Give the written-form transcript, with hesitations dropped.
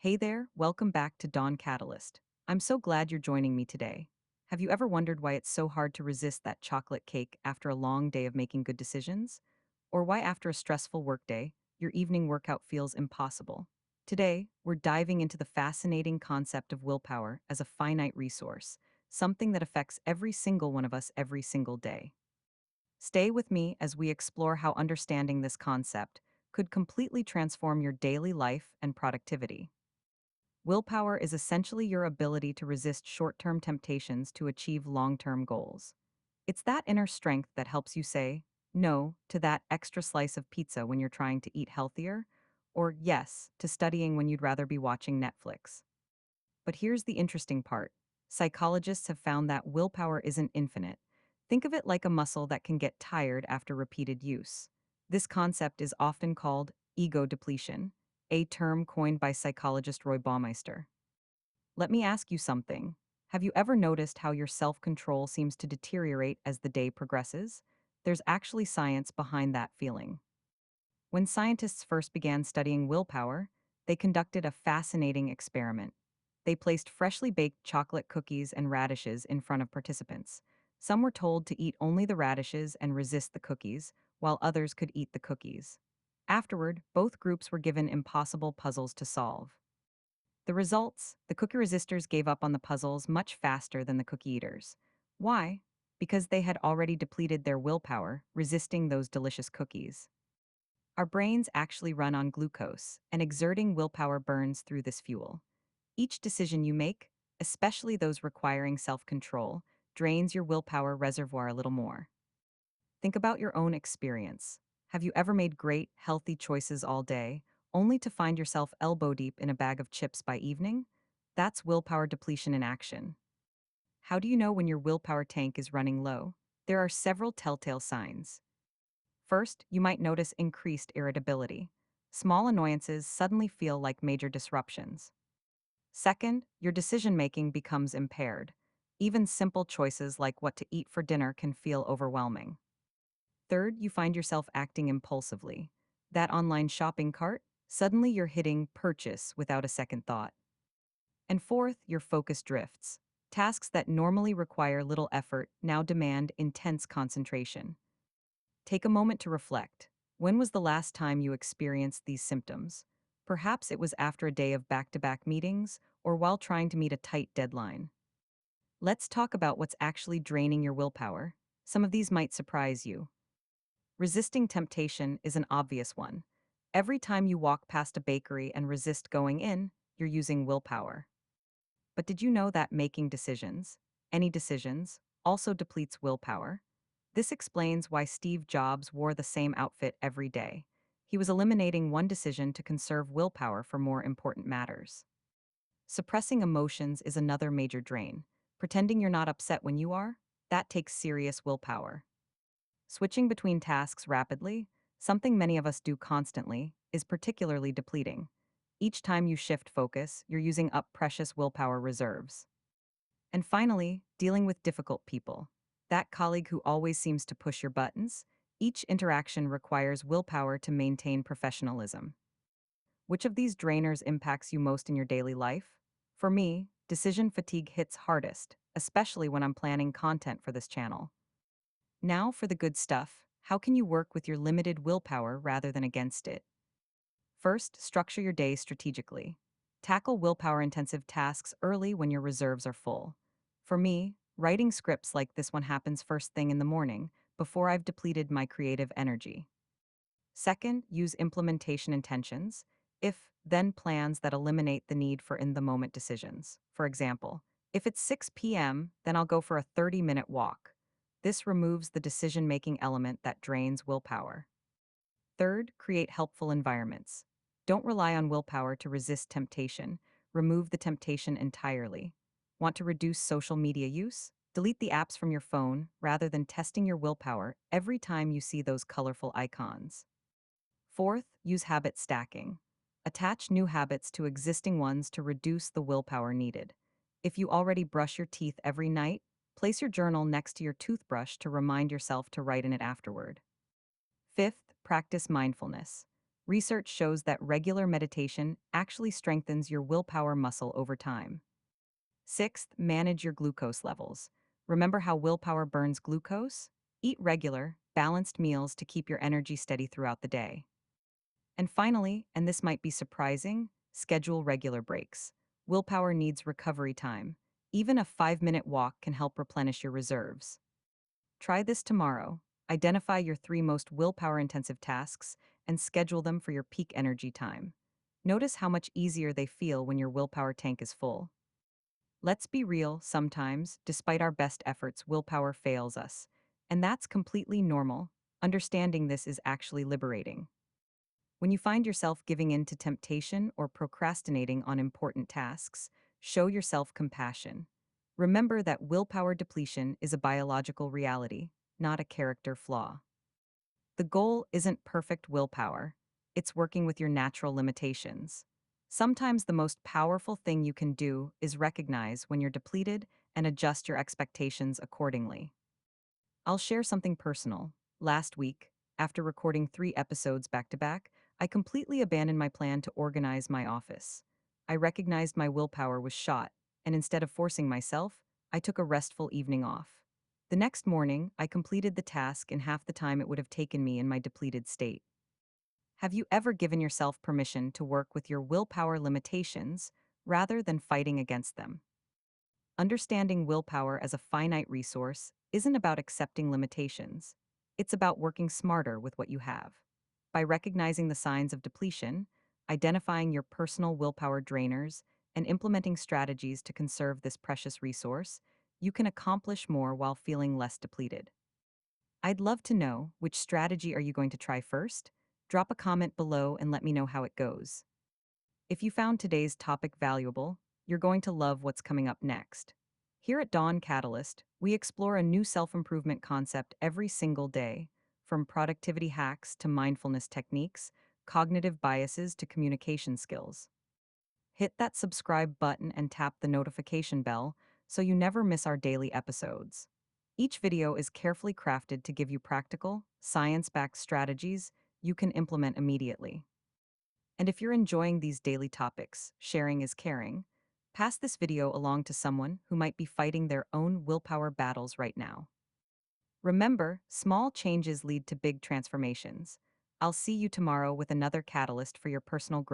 Hey there, welcome back to Dawn Catalyst. I'm so glad you're joining me today. Have you ever wondered why it's so hard to resist that chocolate cake after a long day of making good decisions? Or why, after a stressful workday, your evening workout feels impossible? Today, we're diving into the fascinating concept of willpower as a finite resource, something that affects every single one of us every single day. Stay with me as we explore how understanding this concept could completely transform your daily life and productivity. Willpower is essentially your ability to resist short term temptations to achieve long term goals. It's that inner strength that helps you say no to that extra slice of pizza when you're trying to eat healthier, or yes to studying when you'd rather be watching Netflix. But here's the interesting part: psychologists have found that willpower isn't infinite. Think of it like a muscle that can get tired after repeated use. This concept is often called ego depletion, a term coined by psychologist Roy Baumeister. Let me ask you something. Have you ever noticed how your self control seems to deteriorate as the day progresses? There's actually science behind that feeling. When scientists first began studying willpower, they conducted a fascinating experiment. They placed freshly baked chocolate cookies and radishes in front of participants. Some were told to eat only the radishes and resist the cookies, while others could eat the cookies. Afterward, both groups were given impossible puzzles to solve. The results: the cookie resistors gave up on the puzzles much faster than the cookie eaters. Why? Because they had already depleted their willpower, resisting those delicious cookies. Our brains actually run on glucose, and exerting willpower burns through this fuel. Each decision you make, especially those requiring self control, drains your willpower reservoir a little more. Think about your own experience. Have you ever made great, healthy choices all day, only to find yourself elbow deep in a bag of chips by evening? That's willpower depletion in action. How do you know when your willpower tank is running low? There are several telltale signs. First, you might notice increased irritability. Small annoyances suddenly feel like major disruptions. Second, your decision making becomes impaired. Even simple choices like what to eat for dinner can feel overwhelming. Third, you find yourself acting impulsively. That online shopping cart, suddenly you're hitting purchase without a second thought. And fourth, your focus drifts. Tasks that normally require little effort now demand intense concentration. Take a moment to reflect. When was the last time you experienced these symptoms? Perhaps it was after a day of back to back meetings or while trying to meet a tight deadline. Let's talk about what's actually draining your willpower. Some of these might surprise you. Resisting temptation is an obvious one. Every time you walk past a bakery and resist going in, you're using willpower. But did you know that making decisions, any decisions, also depletes willpower? This explains why Steve Jobs wore the same outfit every day. He was eliminating one decision to conserve willpower for more important matters. Suppressing emotions is another major drain. Pretending you're not upset when you are? That takes serious willpower. Switching between tasks rapidly, something many of us do constantly, is particularly depleting. Each time you shift focus, you're using up precious willpower reserves. And finally, dealing with difficult people. That colleague who always seems to push your buttons. Each interaction requires willpower to maintain professionalism. Which of these drainers impacts you most in your daily life? For me, decision fatigue hits hardest, especially when I'm planning content for this channel. Now for the good stuff. How can you work with your limited willpower rather than against it? First, structure your day strategically. Tackle willpower-intensive tasks early when your reserves are full. For me, writing scripts like this one happens first thing in the morning, before I've depleted my creative energy. Second, use implementation intentions, if, then plans that eliminate the need for in-the-moment decisions. For example, if it's 6 p.m., then I'll go for a 30-minute walk. This removes the decision-making element that drains willpower. Third, create helpful environments. Don't rely on willpower to resist temptation. Remove the temptation entirely. Want to reduce social media use? Delete the apps from your phone rather than testing your willpower every time you see those colorful icons. Fourth, use habit stacking. Attach new habits to existing ones to reduce the willpower needed. If you already brush your teeth every night, place your journal next to your toothbrush to remind yourself to write in it afterward. Fifth, practice mindfulness. Research shows that regular meditation actually strengthens your willpower muscle over time. Sixth, manage your glucose levels. Remember how willpower burns glucose? Eat regular, balanced meals to keep your energy steady throughout the day. And finally, and this might be surprising, schedule regular breaks. Willpower needs recovery time. Even a 5-minute walk can help replenish your reserves. Try this tomorrow. Identify your 3 most willpower intensive tasks and schedule them for your peak energy time. Notice how much easier they feel when your willpower tank is full. Let's be real, sometimes, despite our best efforts, willpower fails us. And that's completely normal. Understanding this is actually liberating. When you find yourself giving in to temptation or procrastinating on important tasks, show yourself compassion. Remember that willpower depletion is a biological reality, not a character flaw. The goal isn't perfect willpower, it's working with your natural limitations. Sometimes the most powerful thing you can do is recognize when you're depleted and adjust your expectations accordingly. I'll share something personal. Last week, after recording 3 episodes back to back, I completely abandoned my plan to organize my office. I recognized my willpower was shot, and instead of forcing myself, I took a restful evening off. The next morning, I completed the task in half the time it would have taken me in my depleted state. Have you ever given yourself permission to work with your willpower limitations rather than fighting against them? Understanding willpower as a finite resource isn't about accepting limitations. It's about working smarter with what you have. By recognizing the signs of depletion, identifying your personal willpower drainers, and implementing strategies to conserve this precious resource, you can accomplish more while feeling less depleted. I'd love to know, which strategy are you going to try first? Drop a comment below and let me know how it goes. If you found today's topic valuable, you're going to love what's coming up next. Here at Dawn Catalyst, we explore a new self improvement concept every single day, from productivity hacks to mindfulness techniques, cognitive biases to communication skills. Hit that subscribe button and tap the notification bell so you never miss our daily episodes. Each video is carefully crafted to give you practical, science backed strategies you can implement immediately. And if you're enjoying these daily topics, sharing is caring, pass this video along to someone who might be fighting their own willpower battles right now. Remember, small changes lead to big transformations. I'll see you tomorrow with another catalyst for your personal growth.